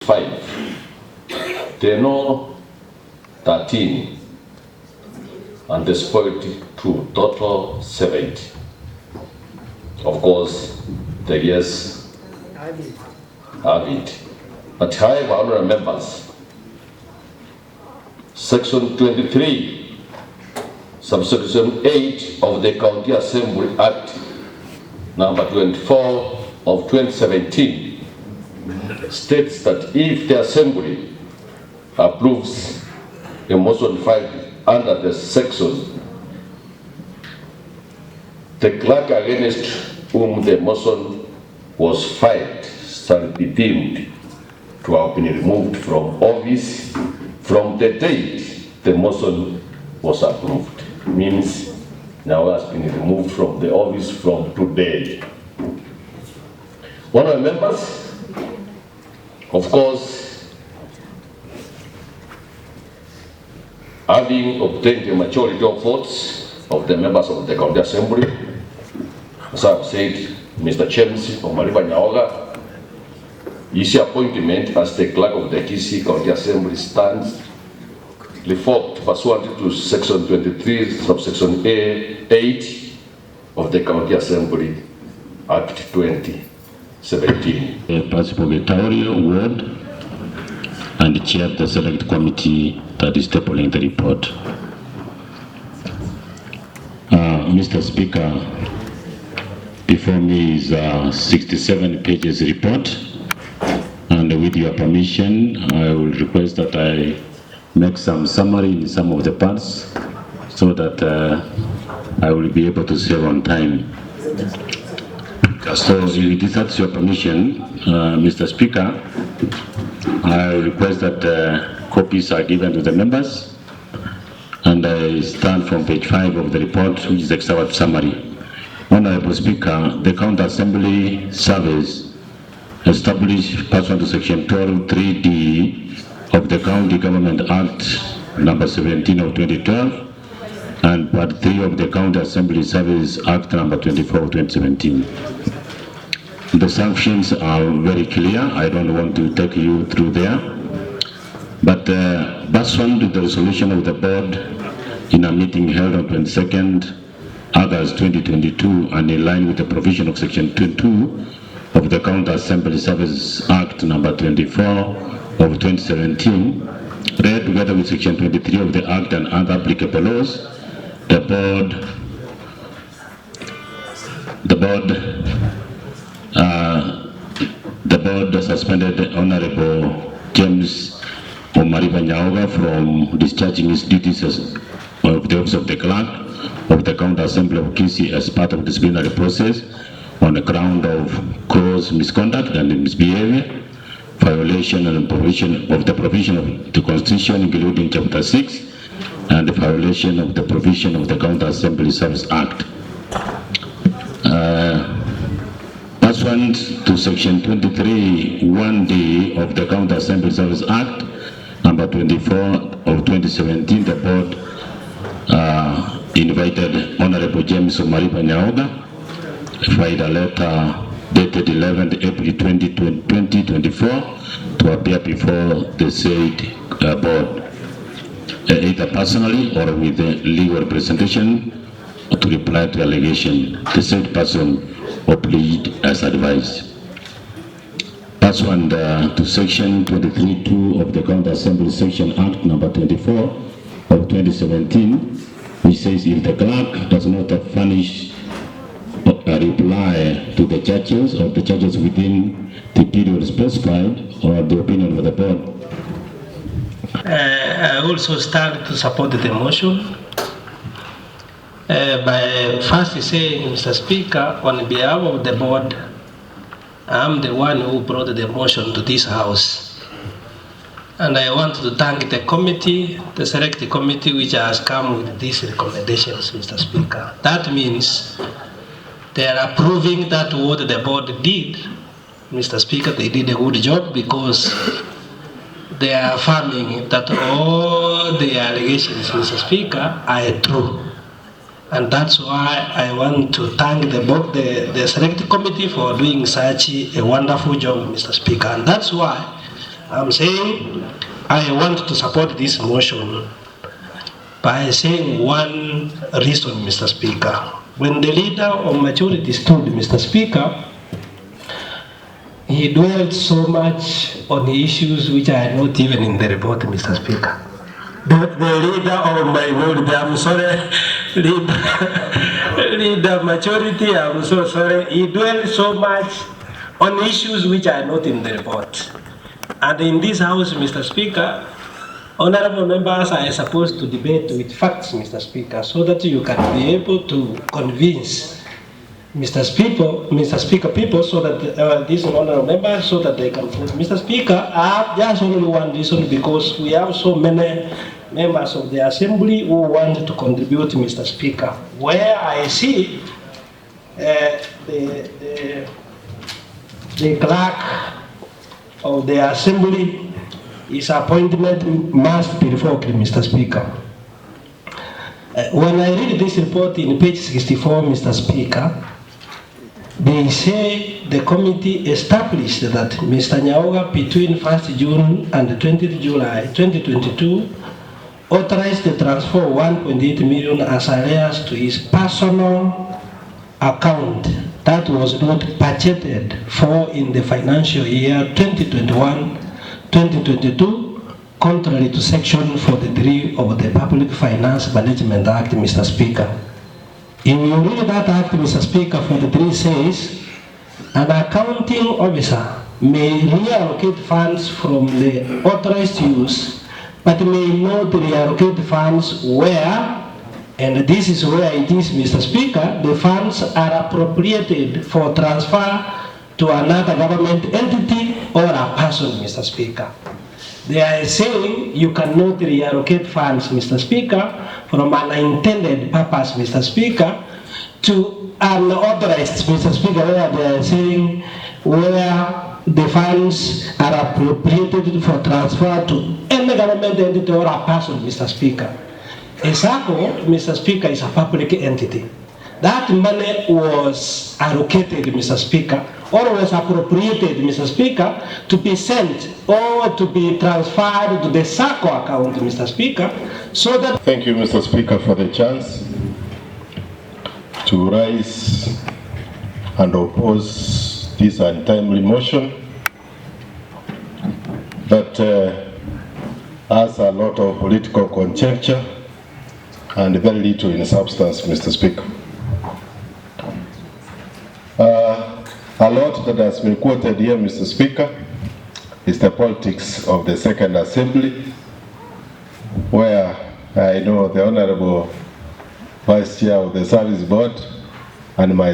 5. They know 13, and they spoiled 2, total 70. Of course, the yes have it. But however, honorable members, Section 23, subsection 8 of the County Assembly Act number 24 of 2017 states that if the Assembly approves a motion filed under the section, the clerk against whom the motion was filed shall be deemed to have been removed from office from the date the motion was approved. Means now has been removed from the office from today. Honourable members, of course, having obtained a majority of votes of the members of the County Assembly, as I've said, Mr. James Omariba Nyaoga, his appointment as the clerk of the Kisii County Assembly stands revoked pursuant to Section 23, subsection 8 of the County Assembly Act 2017. The participatory ward and chair of the select committee that is tabling the report. Mr. Speaker, before me is 67 pages report, and with your permission, I will request that I make some summary in some of the parts so that I will be able to save on time. So if that's your permission, Mr. Speaker, I request that copies are given to the members, and I start from page 5 of the report, which is the excerpt summary. Honorable Speaker, the County Assembly Service established pursuant to Section 12(3)(d) of the County Government Act number 17 of 2012 and Part 3 of the County Assembly Service Act number 24 of 2017. The sanctions are very clear. I don't want to take you through there. But pursuant to the resolution of the board in a meeting held on 22nd August 2022 and in line with the provision of Section 22 of the County Assembly Service Act number 24 of 2017, read together with Section 23 of the Act and other applicable laws, the board suspended Honorable James Omariba Nyaoga from discharging his duties as of the office of the clerk of the County Assembly of Kisii as part of the disciplinary process on the ground of gross misconduct and misbehavior, violation and provision of the provision of the Constitution, including Chapter 6, and the violation of the provision of the County Assembly Service Act. Pursuant to Section 23(1)(d) of the County Assembly Service Act number 24 of 2017, the board invited Honorable James Omariba Nyaoga, filed a letter dated 11th April 2024 to appear before the said board, either personally or with a legal representation, to reply to the allegation. The said person or plead as advised. Pursuant to Section 23(2) of the County Assembly Section Act number 24 of 2017, which says if the clerk does not furnish a reply to the judges or the judges within the period specified or the opinion of the board. I also stand to support the motion by first saying, Mr. Speaker, on behalf of the board, I'm the one who brought the motion to this house. And I want to thank the committee, the select committee, which has come with these recommendations, Mr. Speaker. That means they are approving that what the board did. Mr. Speaker, they did a good job because they are affirming that all the allegations, Mr. Speaker, are true. And that's why I want to thank the board, the select committee for doing such a wonderful job, Mr. Speaker. And that's why I'm saying I want to support this motion by saying one reason, Mr. Speaker. When the leader of majority stood, Mr. Speaker, he dwelled so much on the issues which are not even in the report, Mr. Speaker. The leader of minority, I'm sorry, leader majority, I'm so sorry, he dwelled so much on issues which are not in the report. And in this house, Mr. Speaker, honorable members are supposed to debate with facts, Mr. Speaker, so that you can be able to convince Mr. Speaker, people, so that these honorable members, so that they can vote. Mr. Speaker, I have just only one reason, because we have so many members of the Assembly who want to contribute, Mr. Speaker, where I see the clerk of the Assembly, his appointment must be revoked, Mr. Speaker. When I read this report in page 64, Mr. Speaker, they say the committee established that Mr. Nyaoga between 1st June and 20th July 2022 authorized the transfer of 1.8 million as arrears to his personal account that was not budgeted for in the financial year 2021-2022, contrary to Section 43 of the Public Finance Management Act, Mr. Speaker. If you read that act, Mr. Speaker, 43 says, an accounting officer may reallocate funds from the authorized use, but may not reallocate funds where, and this is where it is, Mr. Speaker, the funds are appropriated for transfer to another government entity or a person, Mr. Speaker. They are saying you cannot reallocate funds, Mr. Speaker, from an intended purpose, Mr. Speaker, to unauthorized, Mr. Speaker, where they are saying where the funds are appropriated for transfer to any government entity or a person, Mr. Speaker. A SACCO, Mr. Speaker, is a public entity. That money was allocated, Mr. Speaker, or was appropriated, Mr. Speaker, to be sent or to be transferred to the SACCO account, Mr. Speaker, so that... Thank you, Mr. Speaker, for the chance to rise and oppose this untimely motion that has a lot of political conjecture and very little in substance, Mr. Speaker. A lot that has been quoted here, Mr. Speaker, is the politics of the Second Assembly, where I know the Honorable Vice Chair of the Service Board and my